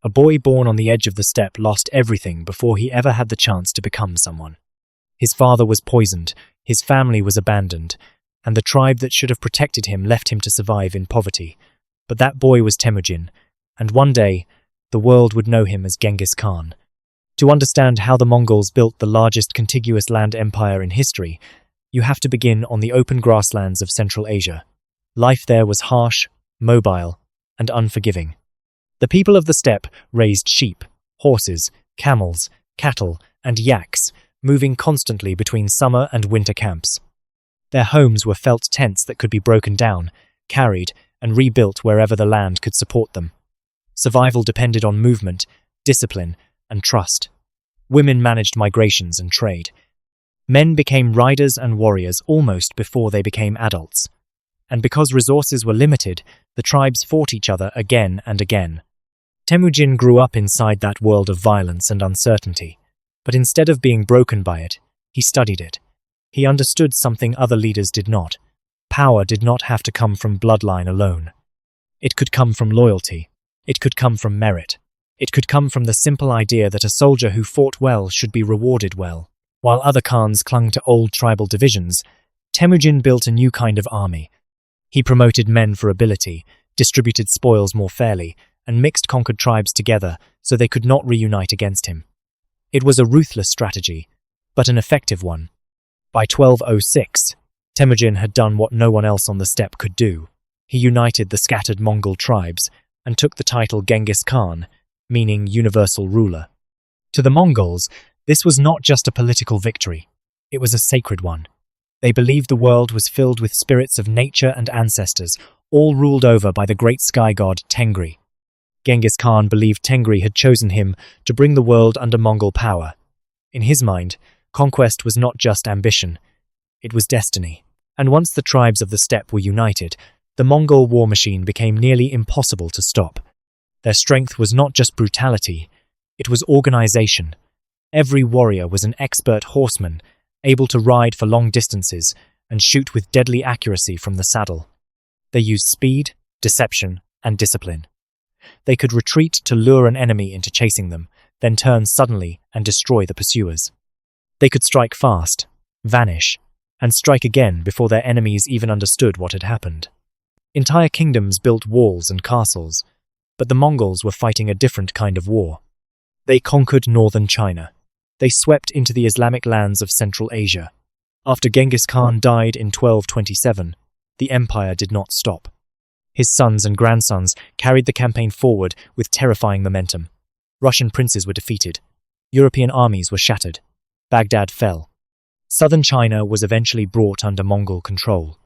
A boy born on the edge of the steppe lost everything before he ever had the chance to become someone. His father was poisoned, his family was abandoned, and the tribe that should have protected him left him to survive in poverty. But that boy was Temujin, and one day, the world would know him as Genghis Khan. To understand how the Mongols built the largest contiguous land empire in history, you have to begin on the open grasslands of Central Asia. Life there was harsh, mobile, and unforgiving. The people of the steppe raised sheep, horses, camels, cattle, and yaks, moving constantly between summer and winter camps. Their homes were felt tents that could be broken down, carried, and rebuilt wherever the land could support them. Survival depended on movement, discipline, and trust. Women managed migrations and trade. Men became riders and warriors almost before they became adults. And because resources were limited, the tribes fought each other again and again. Temujin grew up inside that world of violence and uncertainty, but instead of being broken by it, he studied it. He understood something other leaders did not. Power did not have to come from bloodline alone. It could come from loyalty. It could come from merit. It could come from the simple idea that a soldier who fought well should be rewarded well. While other Khans clung to old tribal divisions, Temujin built a new kind of army. He promoted men for ability, distributed spoils more fairly, and mixed conquered tribes together so they could not reunite against him. It was a ruthless strategy, but an effective one. By 1206, Temujin had done what no one else on the steppe could do. He united the scattered Mongol tribes and took the title Genghis Khan, meaning universal ruler. To the Mongols, this was not just a political victory. It was a sacred one. They believed the world was filled with spirits of nature and ancestors, all ruled over by the great sky god Tengri. Genghis Khan believed Tengri had chosen him to bring the world under Mongol power. In his mind, conquest was not just ambition, it was destiny. And once the tribes of the steppe were united, the Mongol war machine became nearly impossible to stop. Their strength was not just brutality, it was organization. Every warrior was an expert horseman, able to ride for long distances and shoot with deadly accuracy from the saddle. They used speed, deception, and discipline. They could retreat to lure an enemy into chasing them, then turn suddenly and destroy the pursuers. They could strike fast, vanish, and strike again before their enemies even understood what had happened. Entire kingdoms built walls and castles, but the Mongols were fighting a different kind of war. They conquered northern China. They swept into the Islamic lands of Central Asia. After Genghis Khan died in 1227, the empire did not stop. His sons and grandsons carried the campaign forward with terrifying momentum. Russian princes were defeated. European armies were shattered. Baghdad fell. Southern China was eventually brought under Mongol control.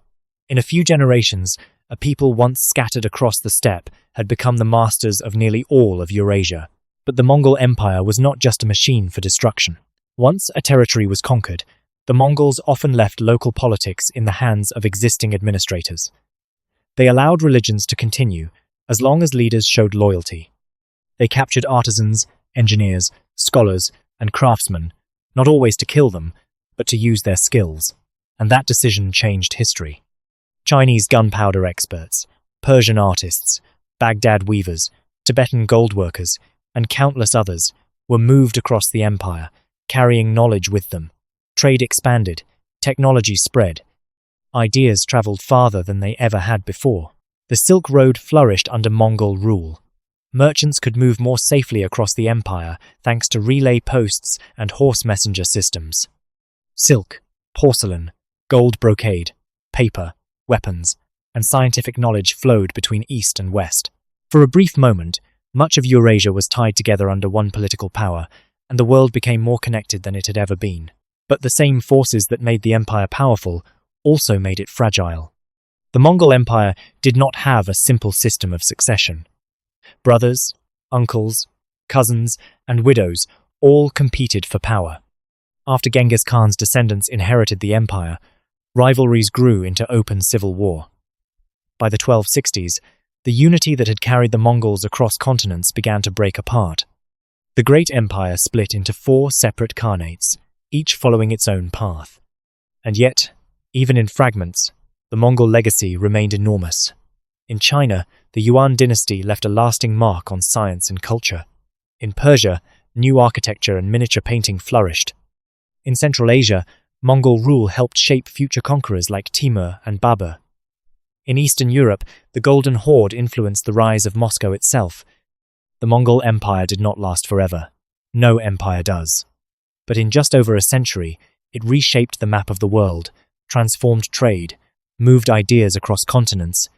In a few generations, a people once scattered across the steppe had become the masters of nearly all of Eurasia. But the Mongol Empire was not just a machine for destruction. Once a territory was conquered, the Mongols often left local politics in the hands of existing administrators. They allowed religions to continue, as long as leaders showed loyalty. They captured artisans, engineers, scholars, and craftsmen, not always to kill them, but to use their skills. And that decision changed history. Chinese gunpowder experts, Persian artists, Baghdad weavers, Tibetan gold workers, and countless others were moved across the empire, carrying knowledge with them. Trade expanded, technology spread. Ideas traveled farther than they ever had before. The Silk Road flourished under Mongol rule. Merchants could move more safely across the empire thanks to relay posts and horse messenger systems. Silk, porcelain, gold brocade, paper, weapons, and scientific knowledge flowed between east and west. For a brief moment, much of Eurasia was tied together under one political power, and the world became more connected than it had ever been. But the same forces that made the empire powerful also made it fragile. The Mongol Empire did not have a simple system of succession. Brothers, uncles, cousins, and widows all competed for power. After Genghis Khan's descendants inherited the empire, rivalries grew into open civil war. By the 1260s, the unity that had carried the Mongols across continents began to break apart. The great empire split into 4 separate khanates, each following its own path. And yet, even in fragments, the Mongol legacy remained enormous. In China, the Yuan dynasty left a lasting mark on science and culture. In Persia, new architecture and miniature painting flourished. In Central Asia, Mongol rule helped shape future conquerors like Timur and Babur. In Eastern Europe, the Golden Horde influenced the rise of Moscow itself. The Mongol Empire did not last forever. No empire does. But in just over a century, it reshaped the map of the world, transformed trade, moved ideas across continents,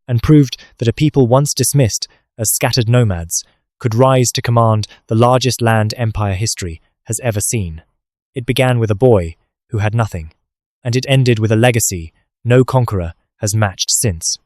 and proved that a people once dismissed as scattered nomads could rise to command the largest land empire history has ever seen. It began with a boy who had nothing, and it ended with a legacy no conqueror has matched since.